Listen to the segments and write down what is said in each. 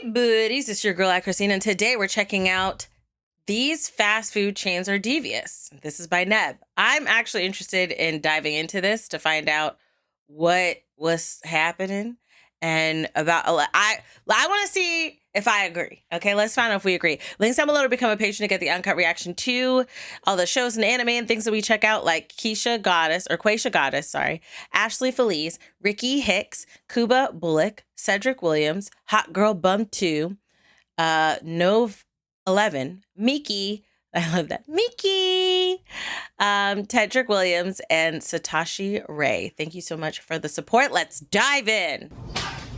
Hey, buddies, it's your girl, AyChristene, and today we're checking out These Fast Food Chains Are Devious. This is by Neb. I'm actually interested in diving into this to find out what was happening and about. I want to see if I agree. Okay, let's find out if we agree. Links down below to become a patron to get the uncut reaction to all the shows and anime and things that we check out, like Quaysha Goddess, Ashley Felice, Ricky Hicks, Cuba Bullock, Cedric Williams, Hot Girl Bum 2, Nove 11, Miki, I love that, Miki, Tedric Williams, and Satoshi Ray. Thank you so much for the support. Let's dive in.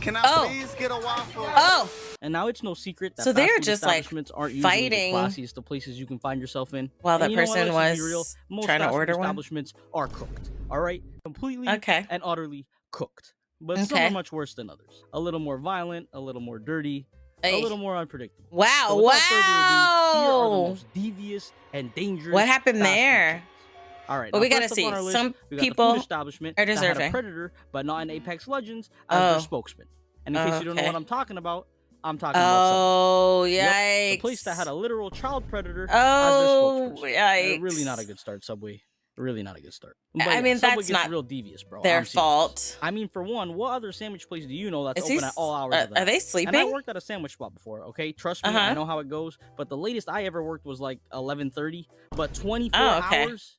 Can I please get a waffle? Oh. And now it's no secret that so they're just like aren't fighting the classiest of places you can find yourself in. While that person was trying to order one. Establishments are cooked. All right, completely and utterly cooked. But some are much worse than others. A little more violent, a little more dirty, a little more unpredictable. Wow! So wow! Here are the most devious and dangerous. What happened there? All right, well, we gotta see. Some people establishment are deserving. Had a Predator, but not an Apex Legends as their spokesman. And in case you don't know what I'm talking about Oh, about Subway. yikes. The place that had a literal child predator as their spokesperson. Yikes. Really not a good start, Subway. Really not a good start. But I mean, Subway that's gets not real devious, bro. their fault. I mean, for one, what other sandwich place do you know that's open at all hours of the night? Are they sleeping? And I worked at a sandwich spot before, okay? Trust me, I know how it goes. But the latest I ever worked was like 11:30. But 24 hours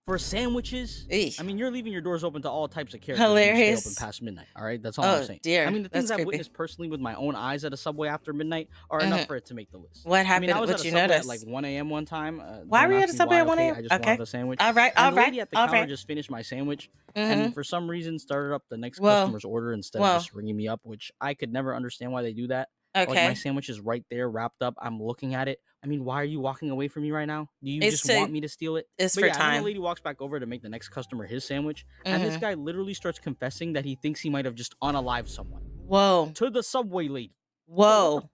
for sandwiches? Eesh. I mean, you're leaving your doors open to all types of characters. Hilarious. Stay open past midnight, all right? That's all I'm saying. Dear. I mean, the things I've creepy. witnessed personally with my own eyes at a Subway after midnight are enough for it to make the list. What happened? I was what at a you Subway noticed? at like 1 a.m. one time. Why were you at a Subway at 1 a.m.? I just wanted a sandwich. All right. The lady at the counter just finished my sandwich, and for some reason started up the next customer's order instead of just ringing me up, which I could never understand why they do that. Like, my sandwich is right there, wrapped up. I'm looking at it. I mean, why are you walking away from me right now? Do you just want me to steal it? It's for time. And the lady walks back over to make the next customer his sandwich, and this guy literally starts confessing that he thinks he might have just unalived someone. Whoa. To the Subway lady. Whoa.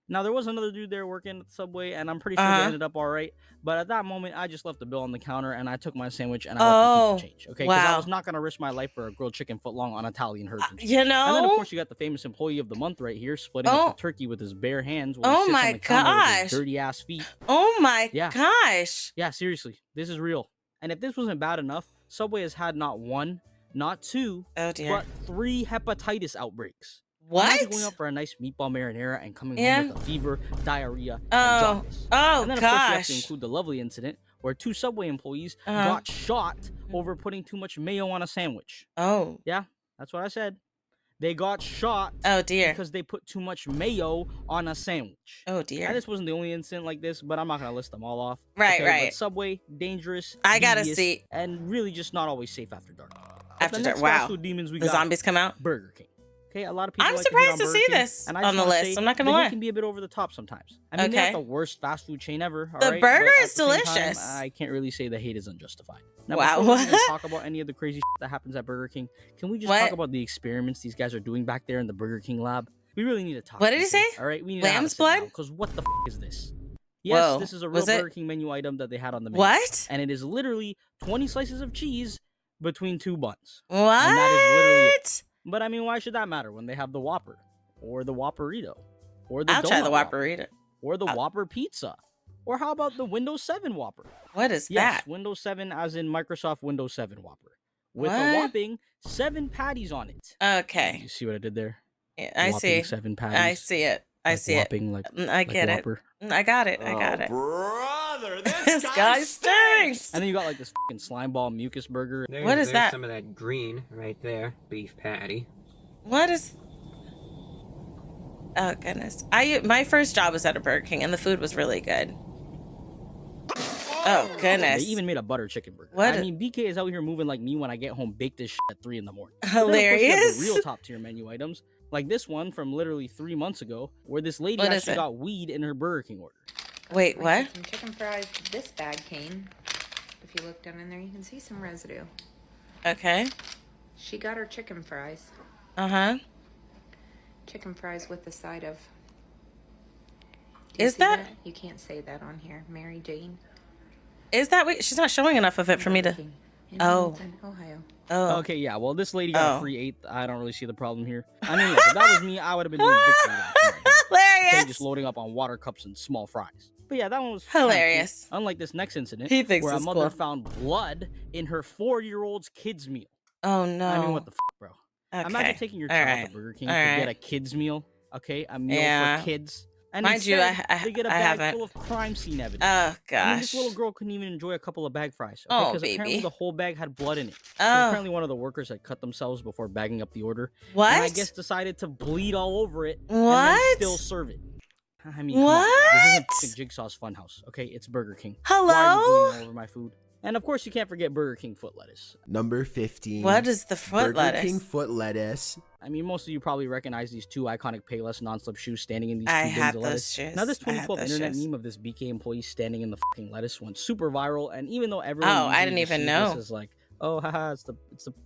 Now, there was another dude there working at the Subway, and I'm pretty sure they ended up all right. But at that moment, I just left the bill on the counter, and I took my sandwich, and I let the change. Okay, because I was not going to risk my life for a grilled chicken footlong on Italian herbs. You know? And then, of course, you got the famous employee of the month right here, splitting up the turkey with his bare hands while he sits on the counter with his dirty-ass feet. Oh, my gosh. Yeah, seriously. This is real. And if this wasn't bad enough, Subway has had not one, not two, but 3 hepatitis outbreaks. What? Going up for a nice meatball marinara and coming home with a fever, diarrhea, and jaundice. And then, of course, you have to include the lovely incident where 2 Subway employees got shot over putting too much mayo on a sandwich. Oh. Yeah, that's what I said. They got shot. Oh, dear. Because they put too much mayo on a sandwich. Oh, dear. And this wasn't the only incident like this, but I'm not going to list them all off. Right. But Subway, dangerous, I gotta devious, see. and really just not always safe after dark. After dark, wow. Demons we the zombies come out? Burger King. Okay, a lot of people. I'm surprised to see this on the list. I'm not gonna lie. It can be a bit over the top sometimes. I mean, they're not the worst fast food chain ever. The burger is delicious. I can't really say the hate is unjustified. Now, wow. Before we even talk about any of the crazy that happens at Burger King, can we just talk about the experiments these guys are doing back there in the Burger King lab? We really need to talk. What did he say? All right, we need lamb's blood. Because what the is this? Yes, this is a real Burger King menu item that they had on the menu. What? And it is literally 20 slices of cheese between 2 buns. What? And that is literally it. But I mean, why should that matter when they have the Whopper, or the Whopperito, or the I'll try the Whopperito, or the Whopper Pizza, or how about the Windows 7 Whopper? What is yes, that? Windows 7, as in Microsoft Windows 7 Whopper, with a whopping 7 patties on it. Okay. You see what I did there? Yeah, I see. 7 patties. I see it. I see it. I get it. I got it. I got it. Brother, this guy stinks. And then you got like this fucking slime ball mucus burger. What is that? Some of that green right there, beef patty. What is? Oh goodness! My first job was at a Burger King, and the food was really good. Oh goodness! They even made a butter chicken burger. What? I mean, BK is out here moving like me when I get home, baked this shit at 3 in the morning. Hilarious. The real top tier menu items, like this one from literally 3 months ago, where this lady actually got weed in her Burger King order. Wait, what? Some chicken fries. This bag came. If you look down in there, you can see some residue. Okay. She got her chicken fries. Chicken fries with the side of. Is that? You can't say that on here. Mary Jane. Is that? Wait, she's not showing enough of it for me to. in Oh. Hamilton, Ohio. Oh. Okay, yeah. Well, this lady got a free eighth. I don't really see the problem here. I mean, look, if that was me, I would have been doing victory laps. Hilarious. Okay, just loading up on water cups and small fries. But yeah, that one was hilarious. Cool. Unlike this next incident, He thinks where a it's mother cool. found blood in her 4-year-old's kids meal. Oh no. I mean, what the bro? Okay. Imagine taking your child to Burger King to get a kids meal. Okay, a meal for kids. And mind you, they get a bag full of crime scene evidence. Oh gosh. I mean, this little girl couldn't even enjoy a couple of bag fries. Okay? Oh, Because baby. apparently the whole bag had blood in it. Oh. Apparently one of the workers had cut themselves before bagging up the order. What? And I guess decided to bleed all over it. What? And then still serve it. I mean, come on. This isn't Jigsaw's Funhouse, okay? It's Burger King. Hello? Why are you bleeding all over my food? And of course, you can't forget Burger King foot lettuce. Number 15. What is the foot lettuce? Burger King foot lettuce. I mean, most of you probably recognize these two iconic Payless non-slip shoes standing in these I two have bins of those lettuce. shoes. Now, this I have 2012 those internet shoes. meme of this BK employee standing in the fucking lettuce went super viral. And even though everyone I didn't usually even sees know. this as like, oh, haha, it's the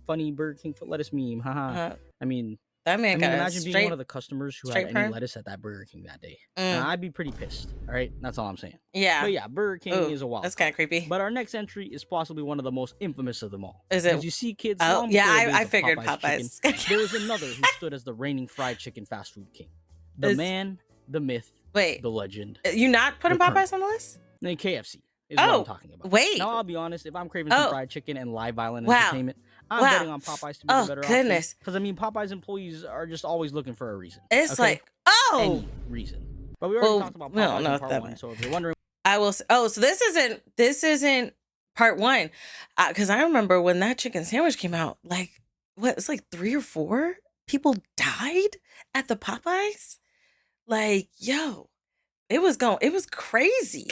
funny Burger King foot lettuce meme, haha. I mean, that man got imagine being one of the customers who had any perm? lettuce at that Burger King that day. I'd be pretty pissed. All right, that's all I'm saying. Yeah. But yeah, Burger King is a wild. That's kind of creepy. But our next entry is possibly one of the most infamous of them all. Is it? As you see, kids. Oh, long yeah, before the days I of figured Popeye's Popeyes. chicken, there was another who stood as the reigning fried chicken fast food king. The man, the myth, Wait, the legend. you not putting the Popeyes on the list? Then KFC is what I'm talking about. Wait. Now I'll be honest, if I'm craving some fried chicken and live violent Wow. entertainment, I'm betting on Popeyes to be the better goodness. option. Because I mean, Popeyes employees are just always looking for a reason. It's okay? like, Any reason. But we already talked about Popeyes in part 1, so if you're wondering, I will. So this isn't part 1, because I remember when that chicken sandwich came out. Like, what? It's like 3 or 4 people died at the Popeyes. Like, yo, it was crazy.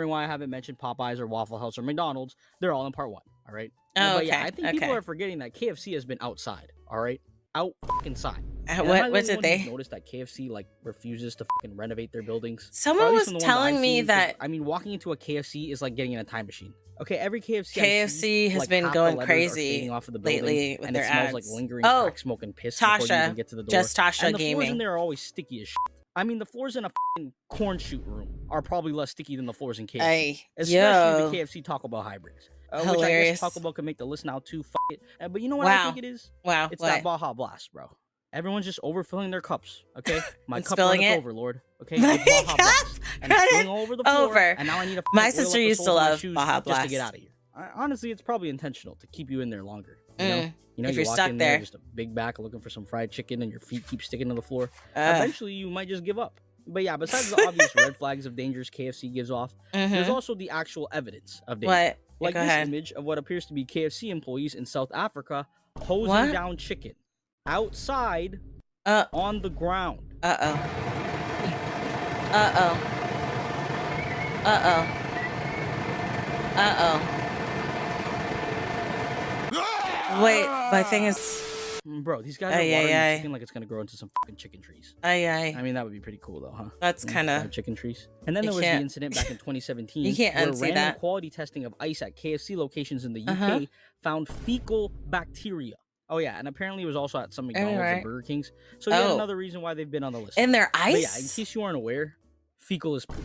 why I haven't mentioned Popeyes or Waffle House or McDonald's, they're all in part 1. All right. Oh, but yeah, okay, I think people are forgetting that KFC has been outside. All right, outside. What did they notice that KFC like refuses to fucking renovate their buildings? Someone was telling me that. I mean, walking into a KFC is like getting in a time machine. Okay, every KFC has like, been half going the letters crazy are off of the lately with and their it smells ads. like lingering crack smoke and piss before you even get to the door. Just Tasha and the Gaming. floors in there are always sticky as shit. I mean, the floors in a fucking corn shoot room are probably less sticky than the floors in KFC. Especially the KFC Taco Bell hybrids. Which I guess Taco Bell can make the list now too. Fuck it. But you know what I think it is? Wow. It's that Baja Blast, bro. Everyone's just overfilling their cups. Okay, my cup spilling runneth it over, Lord. Okay, with Baja Blast, and it's going all over the floor. And now I need to. My sister used to love Baja Blast just to get out of here. Honestly, it's probably intentional to keep you in there longer. You know, if you're walk stuck in there, just a big back looking for some fried chicken, and your feet keep sticking to the floor. Eventually, you might just give up. But yeah, besides the obvious red flags of dangers KFC gives off, there's also the actual evidence of danger. What? Like this image of what appears to be KFC employees in South Africa hosing down chicken outside on the ground. Uh-oh. Wait, my thing is... Bro, these guys are watering the chicken like it's gonna grow into some fucking chicken trees. I mean, that would be pretty cool though, huh? That's kind of... chicken trees. And then there was the incident back in 2017 you can't where unsee random that. quality testing of ice at KFC locations in the UK found fecal bacteria. Oh yeah, and apparently it was also at some McDonald's and Burger Kings. So yet another reason why they've been on the list. In their ice? But yeah, in case you aren't aware, fecal is poop.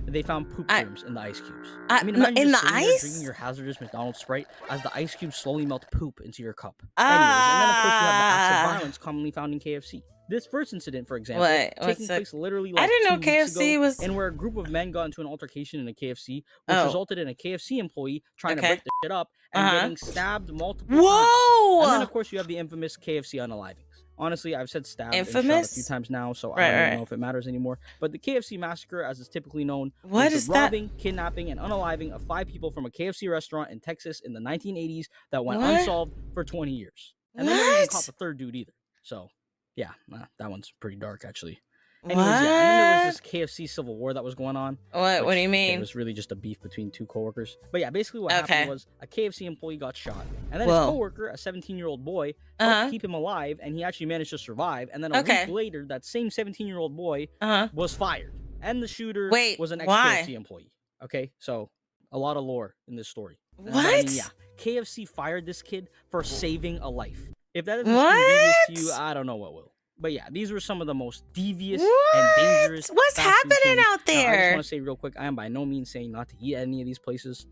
They found poop germs in the ice cubes. I mean, imagine in just the sitting there ice? drinking your hazardous McDonald's Sprite as the ice cubes slowly melt poop into your cup. Anyways, and then of course you have the acts of violence commonly found in KFC. This first incident, for example, taking place literally like I didn't know 2 weeks KFC ago, was... and where a group of men got into an altercation in a KFC, which resulted in a KFC employee trying to break the shit up and getting stabbed multiple times. And then of course you have the infamous KFC unalivings. Honestly, I've said stabbed and shot a few times now, so I don't know if it matters anymore. But the KFC massacre, as is typically known, was the robbing, kidnapping, and unaliving of 5 people from a KFC restaurant in Texas in the 1980s that went unsolved for 20 years. And they never even caught the third dude either. So, yeah, that one's pretty dark, actually. Anyways, yeah, and then there was this KFC civil war that was going on. What do you mean? It was really just a beef between 2 coworkers. But yeah, basically what happened was a KFC employee got shot. And then his coworker, a 17-year-old boy, helped keep him alive, and he actually managed to survive. And then a week later, that same 17-year-old boy was fired. And the shooter was an ex-KFC employee. Okay, so a lot of lore in this story. What? I mean, yeah, KFC fired this kid for saving a life. If that doesn't seem devious to you, I don't know what will. But yeah, these were some of the most devious and dangerous. What's happening out there? I just want to say real quick, I am by no means saying not to eat at any of these places.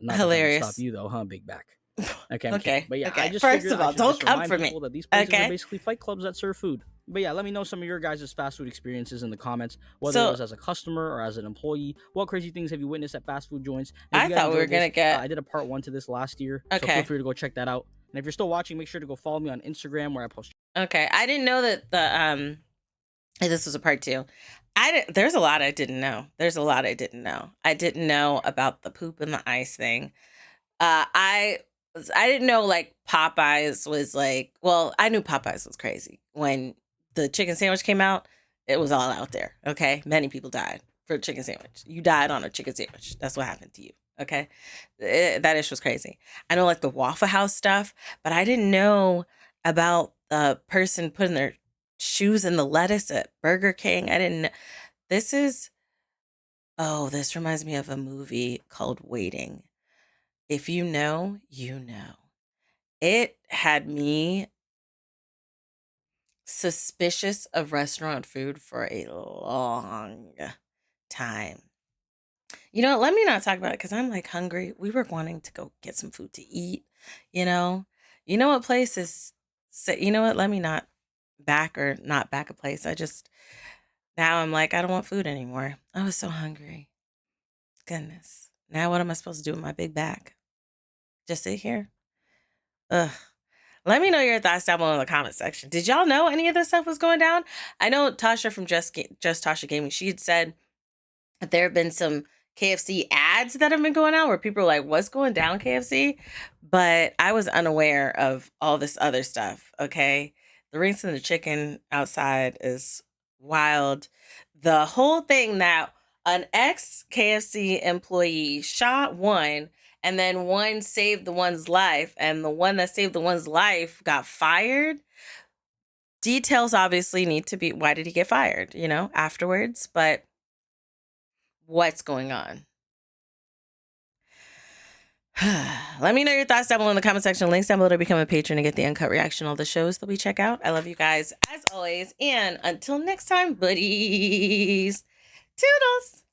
Not hilarious. Stop you though, huh, Big Back? Okay. Okay. But yeah, okay. I just First figured of all, I should don't just come remind for me. people that these places Okay. are basically fight clubs that serve food. But yeah, let me know some of your guys' fast food experiences in the comments, whether it was as a customer or as an employee. What crazy things have you witnessed at fast food joints? And if I you guys thought we were gonna get. I did a part 1 to this last year, so Okay. feel free to go check that out. And if you're still watching, make sure to go follow me on Instagram where I post. Okay, I didn't know that this was a part 2. There's a lot I didn't know. I didn't know about the poop and the ice thing. I didn't know like Popeyes was like. Well, I knew Popeyes was crazy when the chicken sandwich came out. It was all out there. Okay, many people died for a chicken sandwich. You died on a chicken sandwich. That's what happened to you. Okay, that ish was crazy. I know like the Waffle House stuff, but I didn't know about the person putting their shoes in the lettuce at Burger King. I didn't. This reminds me of a movie called Waiting. If you know, you know. It had me suspicious of restaurant food for a long time. You know, let me not talk about it because I'm like hungry. We were wanting to go get some food to eat, you know. You know what place is, you know what, let me not back a place. Now I'm like, I don't want food anymore. I was so hungry. Goodness. Now what am I supposed to do with my big bag? Just sit here? Ugh. Let me know your thoughts down below in the comment section. Did y'all know any of this stuff was going down? I know Tasha from Just Tasha Gaming, she had said that there have been some KFC ads that have been going on where people are like, what's going down, KFC? But I was unaware of all this other stuff, okay? The rings and the chicken outside is wild. The whole thing that an ex-KFC employee shot one, and then one saved the one's life, and the one that saved the one's life got fired. Details obviously need to be, why did he get fired, you know, afterwards? But what's going on? Let me know your thoughts down below in the comment section. Links down below to become a patron and get the uncut reaction on all the shows that we check out. I love you guys as always. And until next time, buddies. Toodles.